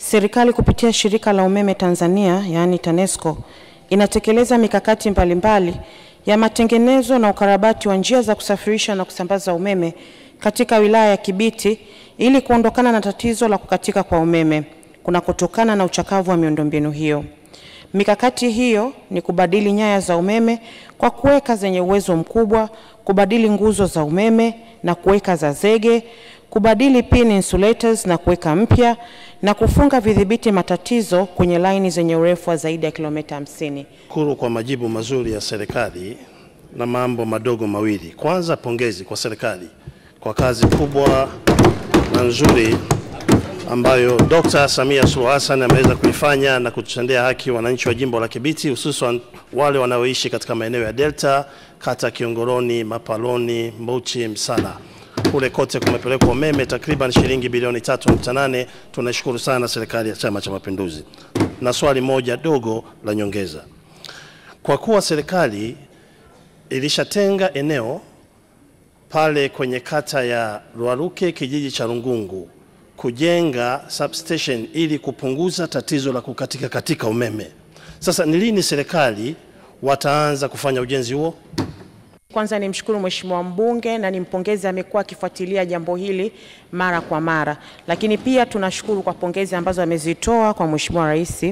Serikali kupitia shirika la umeme Tanzania, yaani TANESCO, inatekeleza mikakati mbalimbali ya matengenezo na ukarabati wa njia za kusafirisha na kusambaza umeme katika wilaya ya Kibiti ili kuondokana na tatizo la kukatika kwa umeme kunakotokana na uchakavu wa miundombinu hiyo. Mikakati hiyo ni kubadili nyaya za umeme kwa kuweka zenye uwezo mkubwa, kubadili nguzo za umeme na kuweka za zege, kubadili pin insulators na kuweka mpya, na kufunga vidhibiti matatizo kwenye laini zenye urefu wa zaidi ya kilomita 50. Shukuru kwa majibu mazuri ya serikali na mambo madogo mawili. Kwanza, pongezi kwa serikali kwa kazi kubwa na nzuri ambayo Dr. Samia Suluhu Hassan ameweza kuifanya na kututendea haki wananchi wa jimbo la Kibiti, hususan wale wanaoishi katika maeneo ya Delta, kata Kiongoroni, Mapaloni, Mbuchi, Msala. Kule kote kumepelekwa umeme takriban shilingi bilioni 3.8. Tunashukuru sana serikali ya Chama cha Mapinduzi. Na swali moja dogo la nyongeza. Kwa kuwa serikali ilishatenga eneo pale kwenye kata ya Ruaruke, kijiji cha Rungungu, kujenga substation ili kupunguza tatizo la kukatika katika umeme, sasa ni lini serikali wataanza kufanya ujenzi huo? Kwanza nimshukuru Mheshimiwa mbunge na nimpongeze, amekuwa akifuatilia jambo hili mara kwa mara. Lakini pia tunashukuru kwa pongezi ambazo amezitoa kwa Mheshimiwa Rais.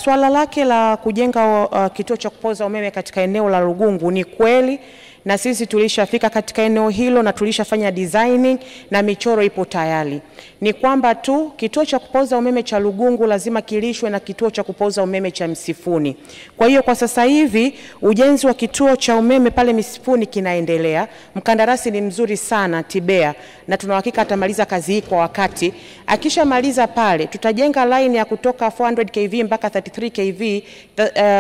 Swala lake la kujenga kituo cha kupoza umeme katika eneo la Rugungu ni kweli, na sisi tulishafika katika eneo hilo na tulishafanya designing na michoro ipo tayari. Ni kwamba tu kituo cha kupoza umeme cha Rugungu lazima kilishwe na kituo cha kupoza umeme cha Msifuni. Kwa hiyo kwa sasa hivi ujenzi wa kituo cha umeme pale Msifuni kinaendelea. Mkandarasi ni mzuri sana, Tibea, na tunahakika atamaliza kazi hii kwa wakati. Akishamaliza pale tutajenga line ya kutoka 400 kV mpaka 33 kV,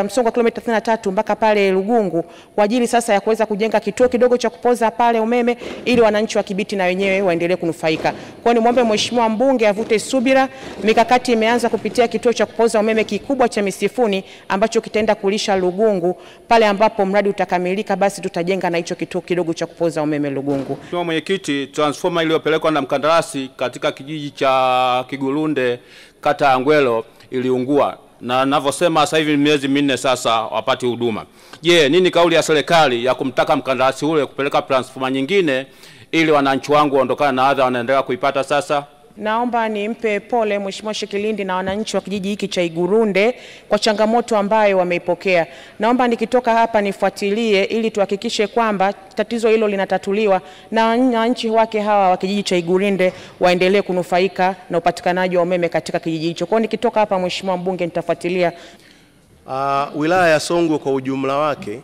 msongo wa kilomita 33 mpaka pale Rugungu, kwa ajili sasa ya kuweza kujenga kituo kidogo cha kupoza pale umeme ili wananchi wa Kibiti na wenyewe waendelee kunufaika. Kwa hiyo niombe Mheshimiwa mbunge avute subira. Mikakati imeanza kupitia kituo cha kupoza umeme kikubwa cha Msifuni ambacho kitaenda kulisha Rugungu. Pale ambapo mradi utakamilika, basi tutajenga na hicho kituo kidogo cha kupoza umeme Rugungu. Mheshimiwa Mwenyekiti, transformer iliyopelekwa na mkandarasi katika kijiji cha Kigulunde, kata ya Ngwelo, iliungua, na ninavyosema sasa hivi miezi 4 sasa wapati huduma. Je, nini kauli ya serikali ya kumtaka mkandarasi ule kupeleka transformer nyingine ili wananchi wangu waondokane na adha wanaendelea kuipata sasa? Naomba nimpe pole Mheshimiwa Shekilindi na wananchi wa kijiji hiki cha Igurunde kwa changamoto ambayo wameipokea. Naomba nikitoka hapa nifuatilie ili tuhakikishe kwamba tatizo hilo linatatuliwa na wananchi wake hawa wa kijiji cha Igurunde waendelee kunufaika na upatikanaji wa umeme katika kijiji hicho. Kwa nikitoka hapa, Mheshimiwa mbunge, nitafuatilia. Wilaya ya Songwe kwa ujumla wake,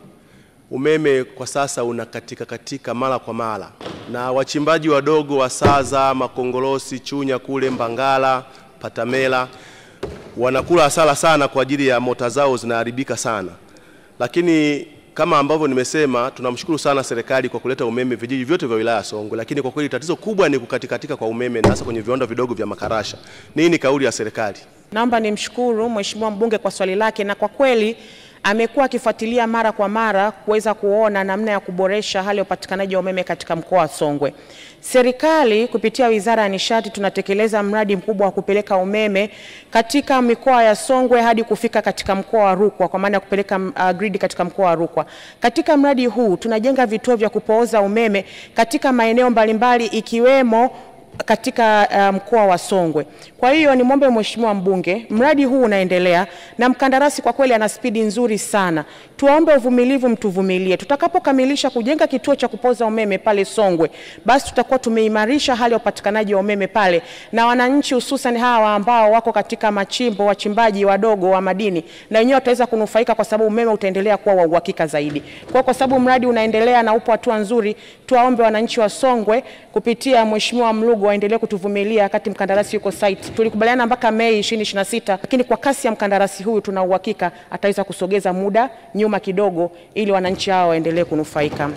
umeme kwa sasa unakatika mara kwa mara, na wachimbaji wadogo wa Saza, Makongolosi, Chunya kule Mbangala, Patamela wanakula hasara sana kwa ajili ya mota zao zinaharibika sana. Lakini kama ambavyo nimesema, tunamshukuru sana serikali kwa kuleta umeme vijiji vyote vya wilaya ya Songwe, lakini kwa kweli tatizo kubwa ni kukatika kwa umeme na hasa kwenye viwanda vidogo vya makarasha. Nini kauli ya serikali? Naomba nimshukuru Mheshimiwa mbunge kwa swali lake, na kwa kweli amekuwa akifuatilia mara kwa mara kuweza kuona namna ya kuboresha hali ya upatikanaji wa umeme katika mkoa wa Songwe. Serikali kupitia Wizara ya Nishati tunatekeleza mradi mkubwa wa kupeleka umeme katika mikoa ya Songwe hadi kufika katika mkoa wa Rukwa, kwa maana ya kupeleka grid katika mkoa wa Rukwa. Katika mradi huu tunajenga vituo vya kupooza umeme katika maeneo mbalimbali ikiwemo katika mkoa wa Songwe. Kwa hiyo nimwombe Mheshimiwa mbunge, mradi huu unaendelea na mkandarasi kwa kweli ana spidi nzuri sana. Tuombe uvumilivu, mtuvumilie. Tutakapokamilisha kujenga kituo cha kupoza umeme pale Songwe, basi tutakuwa tumeimarisha hali ya upatikanaji wa umeme pale, na wananchi hususan hawa ambao wako katika machimbo, wachimbaji wadogo wa madini, na wenyewe wataweza kunufaika kwa sababu umeme utaendelea kuwa wa uhakika zaidi. Kwa sababu mradi unaendelea na upo hatua nzuri, tuwaombe wananchi wa Songwe kupitia Mheshimiwa Mlugo waendelee kutuvumilia wakati mkandarasi yuko site. Tulikubaliana mpaka Mei 2026, lakini kwa kasi ya mkandarasi huyu tuna uhakika ataweza kusogeza muda nyuma kidogo ili wananchi hao waendelee kunufaika.